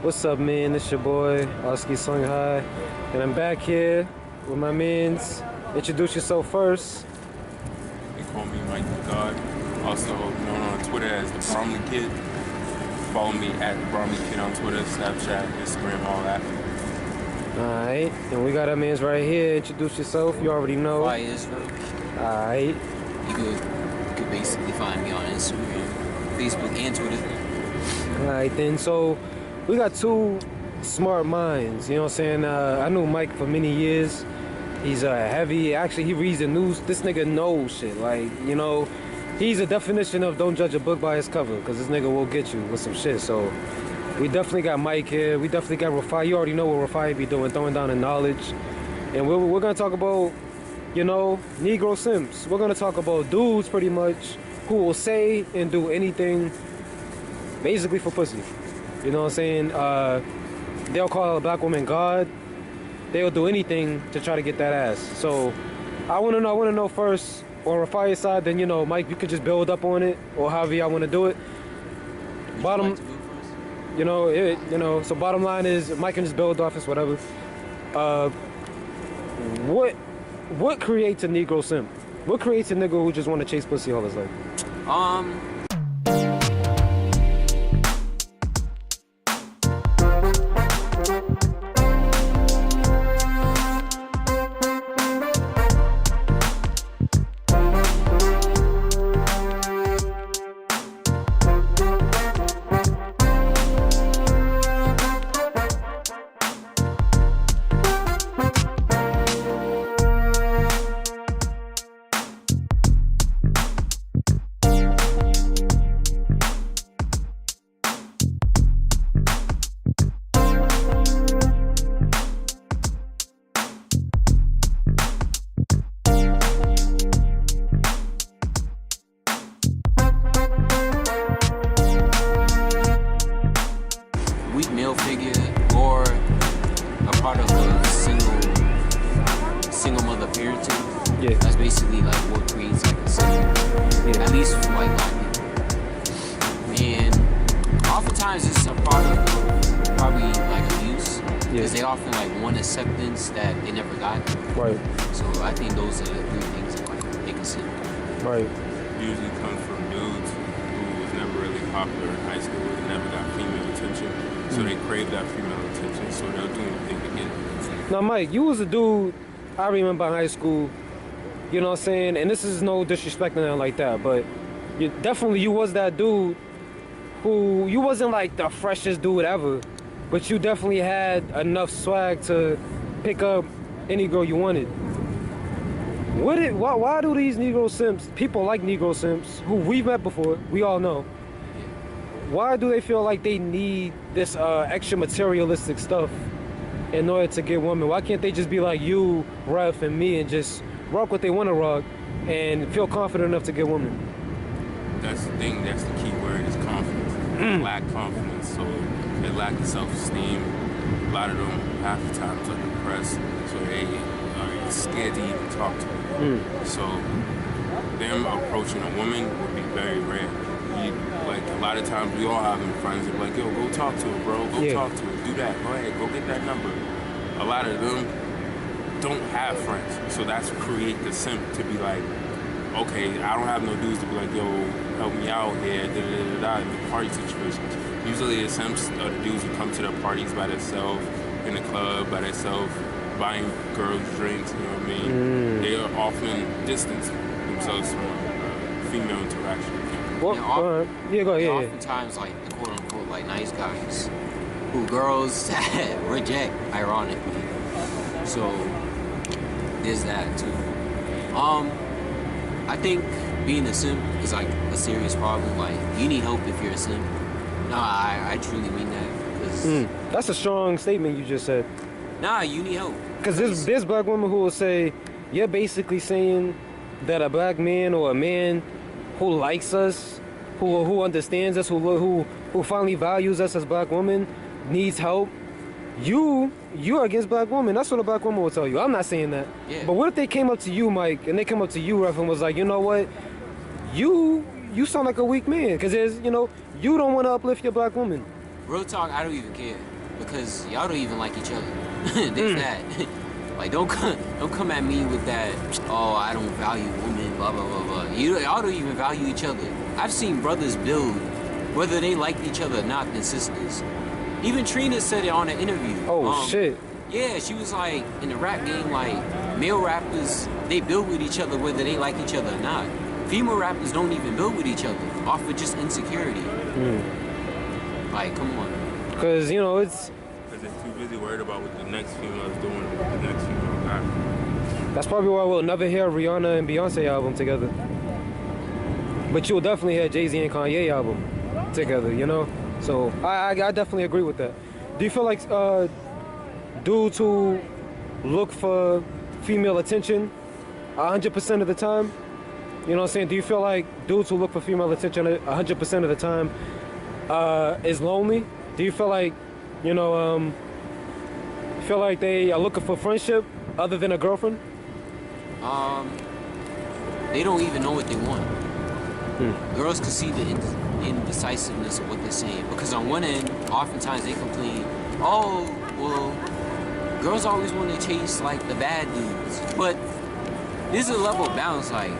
What's up, man? It's your boy, Oski Sung Hai, and I'm back here with my mans. Introduce yourself first. They call me Mike the God, also known on Twitter as the Bromley Kid. Follow me at the Bromley Kid on Twitter, Snapchat, Instagram, all that. Alright, and we got our mans right here. Introduce yourself, you already know. Why Israel? Alright. You could basically find me on Instagram, Facebook, and Twitter. Alright then, so we got two smart minds, you know what I'm saying? I knew Mike for many years. He's heavy, actually he reads the news. This nigga knows shit, like, you know, he's a definition of don't judge a book by its cover, because this nigga will get you with some shit. So we definitely got Mike here. We definitely got Rafai. You already know what Rafai be doing, throwing down the knowledge. And we're going to talk about, you know, Negro Simps. We're going to talk about dudes pretty much who will say and do anything basically for pussy. You know what I'm saying? They'll call a black woman God. They'll do anything to try to get that ass. So I want to know first, on Rafai's side, then, you know, Mike, you could just build up on it, or however y'all want to do it. Bottom, you know, so bottom line is, Mike can just build off this, whatever. What creates a Negro simp? What creates a nigga who just want to chase pussy all his life? Weak male figure, or a part of a single mother parenting. Yeah. That's basically like what creates like a simp. Yeah. At least for like black people. And oftentimes it's a part of probably like abuse. Because they often like want acceptance that they never got. Right. So I think those are the three things that like make a simp. Right. Usually comes from dudes who was never really popular in high school and never got female attention. So they crave that female attention, so they'll do anything to get it. Now, Mike, you was a dude, I remember in high school, you know what I'm saying? And this is no disrespect or nothing like that, but you was that dude who, you wasn't like the freshest dude ever, but you definitely had enough swag to pick up any girl you wanted. Why do these Negro Simps, people like Negro Simps, who we've met before, we all know, why do they feel like they need this extra materialistic stuff in order to get women? Why can't they just be like you, Ref, and me, and just rock what they want to rock and feel confident enough to get women? That's the thing, that's the key word, is confidence. They lack confidence, so they lack the self-esteem. A lot of them, half the times, are depressed, so they are scared to even talk to them. So them approaching a woman would be very rare. Like, a lot of times we all have them friends that are like, yo, go talk to her, bro. Go talk to her. Do that. Go ahead. Go get that number. A lot of them don't have friends. So that's create the simp to be like, okay, I don't have no dudes to be like, yo, help me out here, in the party situations. Usually the simps are the dudes who come to the parties by themselves, in the club by themselves, buying girls drinks, you know what I mean? They are often distancing themselves from female interaction. Well, go ahead. Oftentimes, like, the quote-unquote, like, nice guys who girls reject, ironically. So, there's that, too. I think being a simp is, like, a serious problem. Like, you need help if you're a simp. No, I truly mean that. Cause that's a strong statement you just said. Nah, you need help. Because there's black women who will say, you're basically saying that a black man or a man who likes us, who understands us, who finally values us as black women, needs help. You're against black women. That's what a black woman will tell you. I'm not saying that. Yeah. But what if they came up to you, Mike, and they came up to you, Ref, and was like, you know what? You sound like a weak man, because there's, you know, you don't want to uplift your black woman. real talk, I don't even care because y'all don't even like each other. There's that. Like, don't come at me with that. Oh, I don't value women. Blah blah blah blah. Y'all don't even value each other. I've seen brothers build, whether they like each other or not, than sisters. Even Trina said it on an interview. Oh shit. Yeah, she was like, in the rap game, like, male rappers, they build with each other whether they like each other or not. Female rappers don't even build with each other off of just insecurity. Like, come on. Because, you know, it's... Because they're too busy worried about what the next female is doing with the next female guy. That's probably why we'll never hear Rihanna and Beyonce album together. But you'll definitely hear Jay-Z and Kanye album together, you know? So, I definitely agree with that. Do you feel like dudes who look for female attention 100% of the time? You know what I'm saying? Do you feel like dudes who look for female attention 100% of the time is lonely? Do you feel like, you know, feel like they are looking for friendship other than a girlfriend? They don't even know what they want. Girls can see the indecisiveness of what they're saying. Because on one end, oftentimes they complain, oh, well, girls always want to chase, like, the bad dudes. But there's a level of balance, like,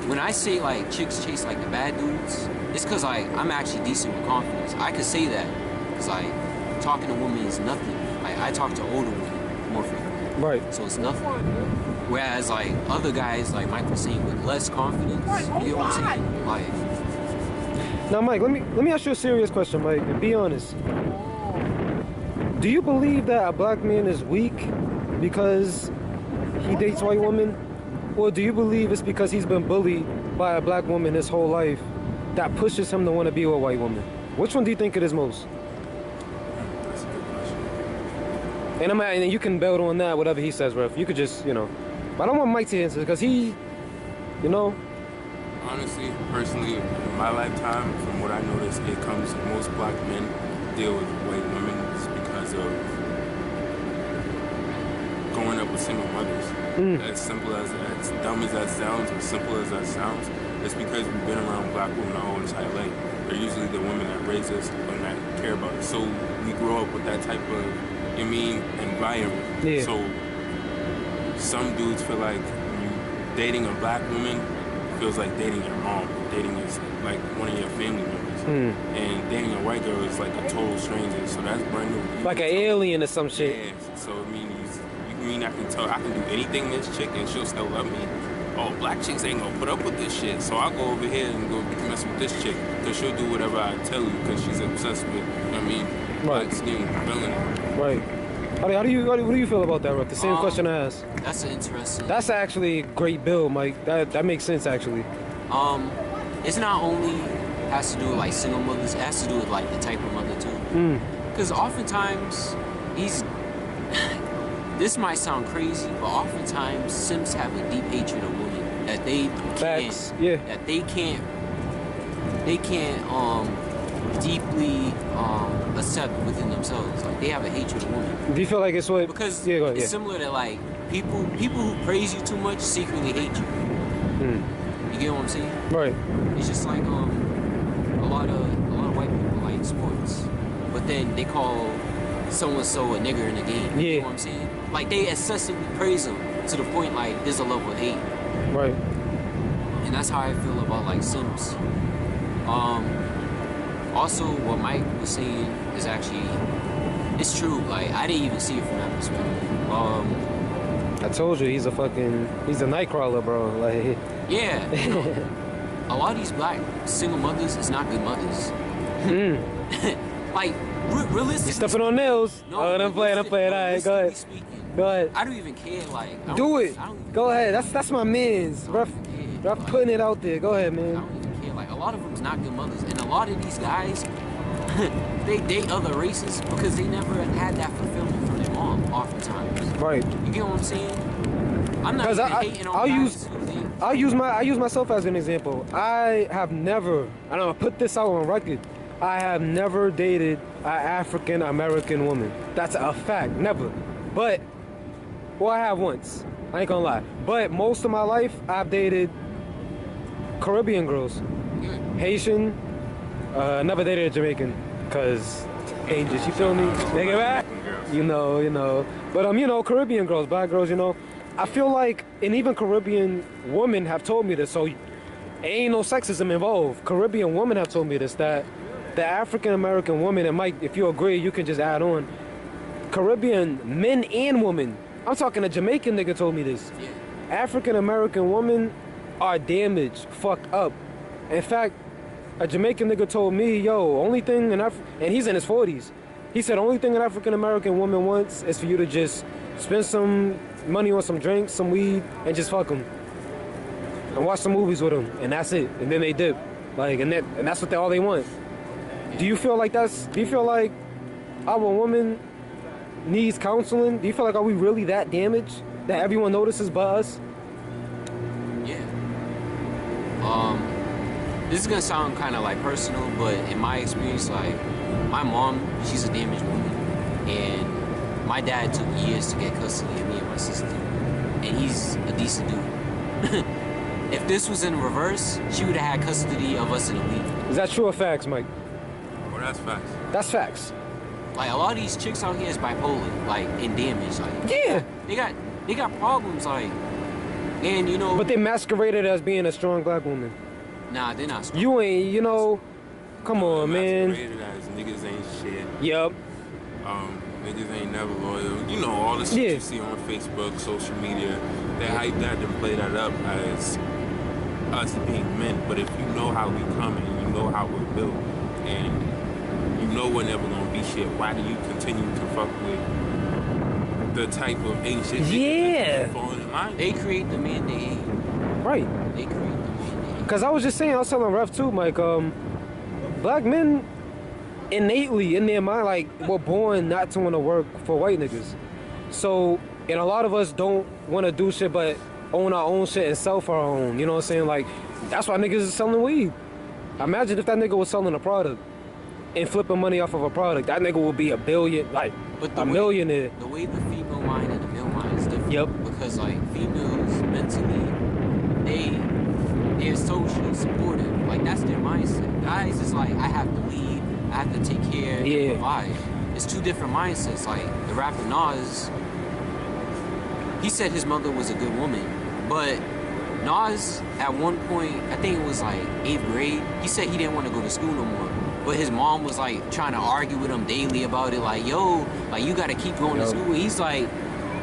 when I say, like, chicks chase, like, the bad dudes, it's because, like, I'm actually decent with confidence. I could say that because, like, talking to women is nothing. Like, I talk to older women more frequently. Right. So it's nothing. Whereas, like, other guys, like Mike was saying, with less confidence, you know what I'm saying? Like... Now, Mike, let me ask you a serious question, Mike, and be honest. Do you believe that a black man is weak because he dates white women? Or do you believe it's because he's been bullied by a black woman his whole life that pushes him to want to be with a white woman? Which one do you think it is most? That's a good question. And you can build on that, whatever he says, Ref. You could just, you know. But I don't want Mike to answer because he, you know. Honestly, personally, in my lifetime, from what I noticed, it comes most black men deal with white women because of growing up with single mothers. As simple as dumb as that sounds, as simple as that sounds, it's because we've been around black women our whole entire life. They're usually the women that raise us and that care about us. So we grow up with that type of, environment. Yeah. So some dudes feel like when you dating a black woman, feels like dating your mom. Dating is like one of your family members. And dating a white girl is like a total stranger. So that's brand new. Like an alien or some shit. Yeah. So I mean, I can tell I can do anything this chick and she'll still love me. Oh, black chicks ain't gonna put up with this shit. So I'll go over here and go mess with this chick because she'll do whatever I tell you because she's obsessed with, you know what I mean? Right. Black skin, melanin. Right. What do you feel about that, Ref? The same question I asked. That's interesting. That's actually a great build, Mike. That makes sense, actually. It's not only has to do with like single mothers, it has to do with like the type of mother too. Because oftentimes this might sound crazy, but oftentimes simps have a deep hatred of women that they can't deeply accept within themselves. Like they have a hatred of women. Do you feel like it's what? Because go ahead, it's similar to like people who praise you too much secretly hate you. You get what I'm saying? Right. It's just like a lot of white people like sports, but then they call so-and-so a nigger in the game. You know what I'm saying? Like they excessively praise them to the point like there's a level of hate. Right. And that's how I feel about like simps. Also, what Mike was saying is actually, it's true. Like I didn't even see it from that perspective. I told you he's a nightcrawler, bro. Like yeah. You know, a lot of these black single mothers is not good mothers. Like realistically. You're stepping on nails. No, I'm playing. All right, go ahead. Go ahead. I don't even care. Like do it. Go ahead. That's my man's. Rough putting it out there. Go ahead, man. I don't even care. Like a lot of them's not good mothers, and a lot of these guys, they date other races because they never had that fulfillment from their mom. Oftentimes. Right. You get what I'm saying? I'm not even hating on guys who think. I use myself as an example. I have never. I don't know. Put this out on record. I have never dated an African American woman. That's a fact. Never. But, well, I have once. I ain't gonna lie. But most of my life, I've dated Caribbean girls. Haitian. Never dated a Jamaican. Because dangerous. You feel me? Nigga, right? You know. But Caribbean girls, black girls, I feel like, and even Caribbean women have told me this. So ain't no sexism involved. Caribbean women have told me this, that the African American woman, and Mike, if you agree, you can just add on. Caribbean men and women. I'm talking a Jamaican nigga told me this. Yeah. African American women are damaged, fucked up. In fact, a Jamaican nigga told me, yo, only thing and he's in his 40s. He said, only thing an African American woman wants is for you to just spend some money on some drinks, some weed, and just fuck them. And watch some movies with them, and that's it. And then they dip. And that's what all they want. Do you feel like our woman needs counseling? Do you feel like, are we really that damaged that everyone notices but us? Yeah. This is gonna sound kind of like personal, but in my experience, like, my mom, she's a damaged woman, and my dad took years to get custody of me and my sister, and he's a decent dude. If this was in reverse, she would have had custody of us in a week. Is that true or facts, Mike? Well, that's facts. That's facts. Like, a lot of these chicks out here is bipolar, like, and damaged. Like, Yeah. They got problems, like, and But they masqueraded as being a strong black woman. Nah, they're not strong. You ain't, come on, man. Masqueraded as niggas ain't shit. Yup. Niggas ain't never loyal. All the shit you see on Facebook, social media. They hype that and play that up as us being men. But if you know how we come and you know how we're built, and you know we're never gonna be shit, why do you continue to fuck with the type of ancient Yeah. They create the man they hate. Right. They create the man they hate. Because I was telling Ref too, Mike, black men innately in their mind, like, were born not to want to work for white niggas. So, and a lot of us don't want to do shit but own our own shit and sell for our own. You know what I'm saying? Like, that's why niggas is selling weed. Imagine if that nigga was selling a product and flipping money off of a product. That nigga would be a billion, like, a millionaire. The way the female mind and the male mind is different. Yep. Because, like, females mentally, they're socially supportive. Like, that's their mindset. Guys is like, I have to lead, I have to take care and provide. It's two different mindsets. Like, the rapper Nas, he said his mother was a good woman, but Nas, at one point, I think it was like 8th grade, he said he didn't want to go to school no more. But his mom was like trying to argue with him daily about it, like, yo, like, you gotta keep going to school. He's like,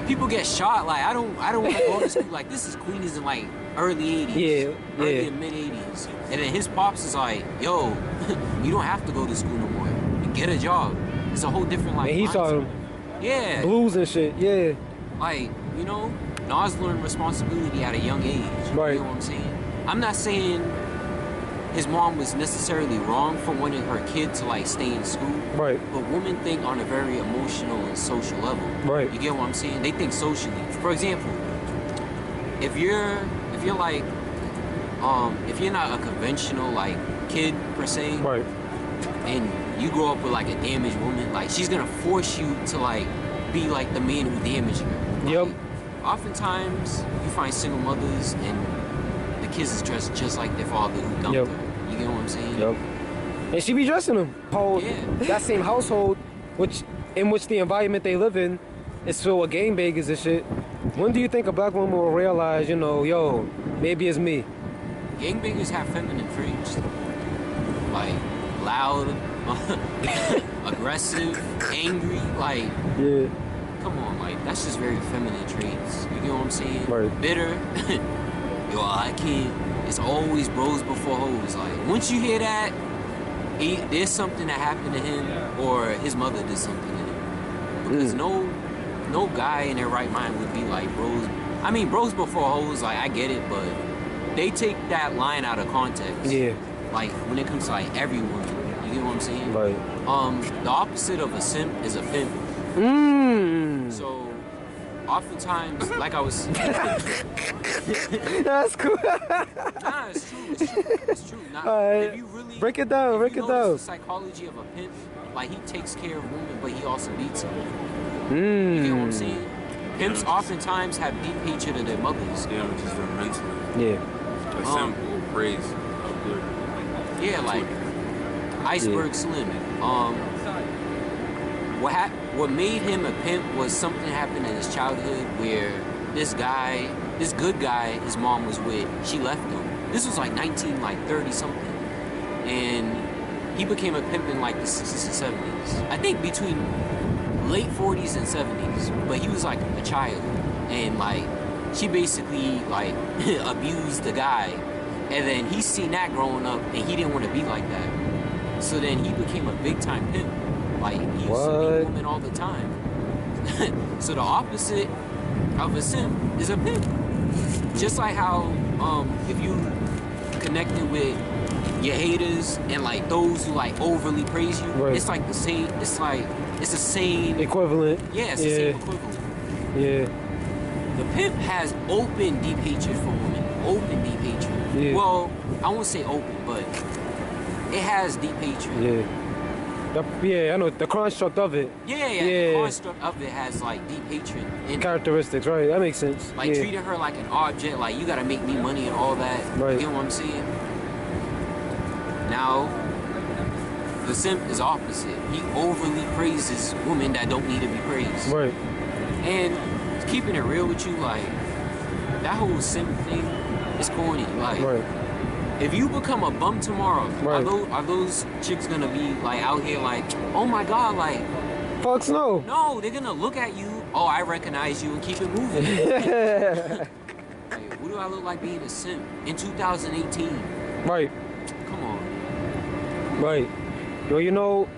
people get shot, like, I don't want to go to school. Like, this is Queens in like early 80s, early and mid 80s. And then his pops is like, yo, you don't have to go to school no more. Get a job. It's a whole different life. And he saw him. Yeah. Blues and shit, yeah. Like, Nas learned responsibility at a young age. Right. You know what I'm saying? I'm not saying his mom was necessarily wrong for wanting her kid to, like, stay in school. Right. But women think on a very emotional and social level. Right. You get what I'm saying? They think socially. For example, if you're like, if you're not a conventional, like, kid per se, right, and you grow up with, like, a damaged woman, like, she's gonna force you to, like, be like the man who damaged her. Like, yep. Oftentimes, you find single mothers and the kids is dressed just like their father who dumped her. You get what I'm saying? Yep. And she be dressing them. That same household, in which the environment they live in is filled with gangbangers and shit. When do you think a black woman will realize, yo, maybe it's me? Gangbangers have feminine traits. Like, loud, aggressive, angry, like, yeah. Come on, like, that's just very feminine traits. You get what I'm saying? Right. Bitter. Yo, I can't. It's always bros before hoes. Like, once you hear that, there's something that happened to him, or his mother did something to him. Because no guy in their right mind would be like, bros. I mean, bros before hoes, like, I get it, but they take that line out of context. Yeah. Like, when it comes to, like, every woman. You get what I'm saying? Right. The opposite of a simp is a pimp. So, oftentimes, like I was... That's cool. Nah, it's true. It's true. If you really... Break it down, the psychology of a pimp, like, he takes care of women, but he also beats them. You get what I'm saying? Pimps oftentimes have deep hatred of their mothers. Yeah, which is their mentally. Yeah. A simple praise of good. Yeah, like Iceberg Slim. what made him a pimp was something happened in his childhood where this good guy his mom was with, she left him. This was like 1930 something. And he became a pimp in like the 60s and 70s. I think between late 40s and 70s. But he was like a child. And like, she basically like abused the guy. And then he seen that growing up and he didn't want to be like that. So then he became a big time pimp. Like, he used to beat women all the time. So the opposite of a simp is a pimp. Just like how if you connected with your haters and like those who like overly praise you, it's like the same. It's the same equivalent. Yeah, it's the same equivalent. Yeah. The pimp has open deep hatred for women. Open deep hatred. Yeah. Well, I won't say open, but it has deep hatred. Yeah. Yeah, I know the construct of it. Yeah. The construct of it has like deep hatred. And characteristics, right? That makes sense. like treating her like an object, like you gotta make me money and all that. Right. You get what I'm saying? Now, the simp is opposite. He overly praises women that don't need to be praised. Right. And keeping it real with you, like that whole simp thing is corny. Like, if you become a bum tomorrow, are those chicks gonna be like out here like, oh my god, like, fucks no. No, they're gonna look at you. Oh, I recognize you and keep it moving. Like, what do I look like being a simp in 2018? Right. Come on. Right. Well, you know,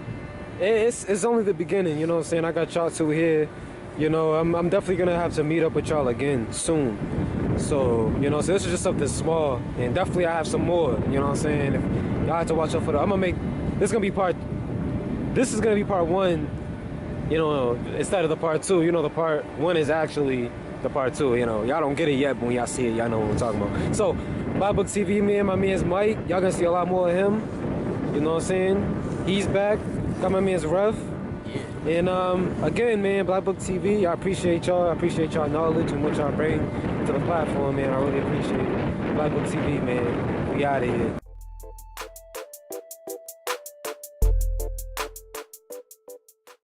it's only the beginning. You know what I'm saying? I got y'all two here. You know, I'm definitely gonna have to meet up with y'all again soon. So, you know, so this is just something small, and definitely I have some more. You know what I'm saying? If y'all have to watch out for that. This is gonna be part one. You know, instead of the part two. You know, the part one is actually the part two. You know, y'all don't get it yet, but when y'all see it, y'all know what we're talking about. So, BLACKBOOKT.V, me and my man's Mike. Y'all gonna see a lot more of him. You know what I'm saying? He's back. Got my man's Rev. And again, man, BLACKBOOKT.V, I appreciate y'all. I appreciate y'all knowledge and what y'all bring to the platform, man. I really appreciate it. BLACKBOOKT.V, man. We out of here.